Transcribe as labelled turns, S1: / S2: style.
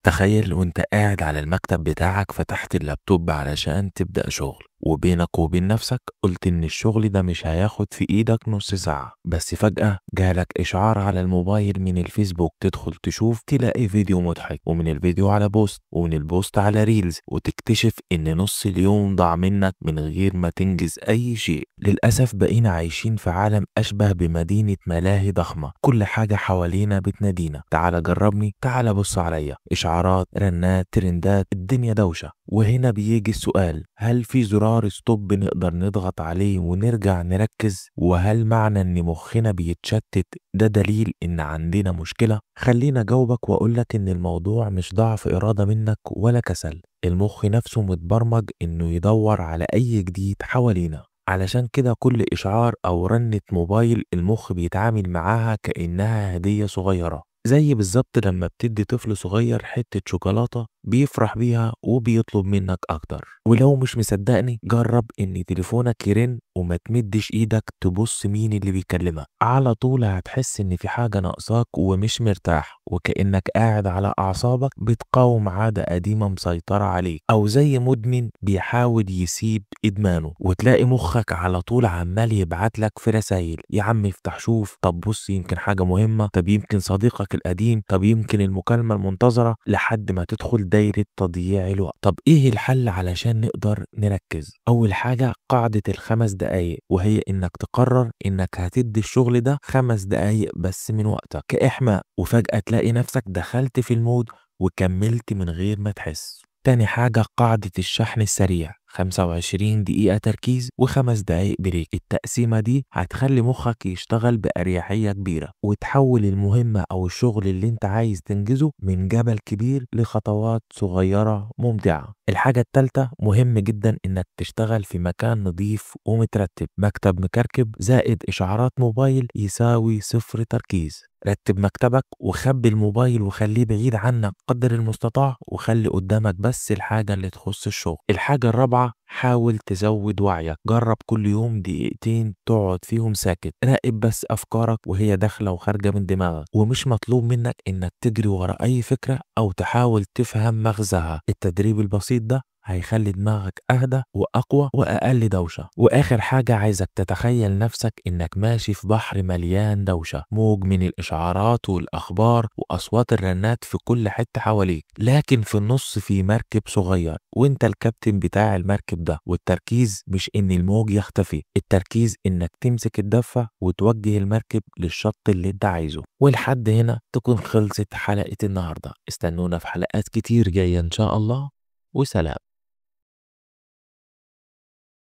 S1: تخيل وانت قاعد على المكتب بتاعك فتحت اللابتوب علشان تبدأ شغل، وبينك وبين نفسك قلت ان الشغل ده مش هياخد في ايدك نص ساعة، بس فجأة جالك اشعار على الموبايل من الفيسبوك، تدخل تشوف تلاقي فيديو مضحك، ومن الفيديو على بوست، ومن البوست على ريلز، وتكتشف ان نص اليوم ضاع منك من غير ما تنجز اي شيء. للأسف بقينا عايشين في عالم اشبه بمدينة ملاهي ضخمة، كل حاجة حوالينا بتنادينا تعال جربني، تعال بص عليا، اشعارات، رنات، ترندات، الدنيا دوشة. وهنا بيجي السؤال، هل في زرار ستوب نقدر نضغط عليه ونرجع نركز؟ وهل معنى ان مخنا بيتشتت ده دليل ان عندنا مشكلة؟ خلينا جاوبك واقولك ان الموضوع مش ضعف ارادة منك ولا كسل، المخ نفسه متبرمج انه يدور على اي جديد حوالينا. علشان كده كل اشعار او رنة موبايل المخ بيتعامل معاها كأنها هدية صغيرة، زي بالظبط لما بتدي طفل صغير حتة شوكولاتة بيفرح بيها وبيطلب منك أكتر. ولو مش مصدقني جرب إن تليفونك يرن وما تمدش إيدك تبص مين اللي بيكلمك، على طول هتحس إن في حاجة ناقصاك ومش مرتاح، وكأنك قاعد على أعصابك بتقاوم عادة قديمة مسيطرة عليك، أو زي مدمن بيحاول يسيب إدمانه. وتلاقي مخك على طول عمال يبعتلك في رسايل، يا عم افتح شوف، طب بص يمكن حاجة مهمة، طب يمكن صديقك القديم، طب يمكن المكالمة المنتظرة، لحد ما تدخل دايرة تضييع الوقت. طب ايه الحل علشان نقدر نركز؟ اول حاجة قاعدة ال5 دقايق، وهي انك تقرر انك هتدي الشغل ده 5 دقايق بس من وقتك كإحماء، وفجأة تلاقي نفسك دخلت في المود وكملت من غير ما تحس. تاني حاجة قاعدة الشحن السريع، 25 دقيقة تركيز و5 دقايق بريك. التقسيمة دي هتخلي مخك يشتغل بأريحية كبيرة، وتحول المهمة أو الشغل اللي انت عايز تنجزه من جبل كبير لخطوات صغيرة ممتعة. الحاجة التالتة، مهم جدا انك تشتغل في مكان نظيف ومترتب، مكتب مكركب زائد إشعارات موبايل يساوي صفر تركيز. رتب مكتبك وخبي الموبايل وخليه بعيد عنك قدر المستطاع، وخلي قدامك بس الحاجة اللي تخص الشغل. الحاجة الرابعة، حاول تزود وعيك، جرب كل يوم دقيقتين تقعد فيهم ساكت، راقب بس أفكارك وهي داخلة وخارجة من دماغك، ومش مطلوب منك إنك تجري ورا أي فكرة أو تحاول تفهم مغزاها. التدريب البسيط ده هيخلي دماغك أهدى وأقوى وأقل دوشة. وآخر حاجة، عايزك تتخيل نفسك إنك ماشي في بحر مليان دوشة، موج من الإشعارات والأخبار وأصوات الرنات في كل حتة حواليك، لكن في النص في مركب صغير وإنت الكابتن بتاع المركب ده. والتركيز مش إن الموج يختفي، التركيز إنك تمسك الدفة وتوجه المركب للشط اللي إنت عايزه. ولحد هنا تكون خلصت حلقة النهاردة، استنونا في حلقات كتير جاية إن شاء الله، وسلام.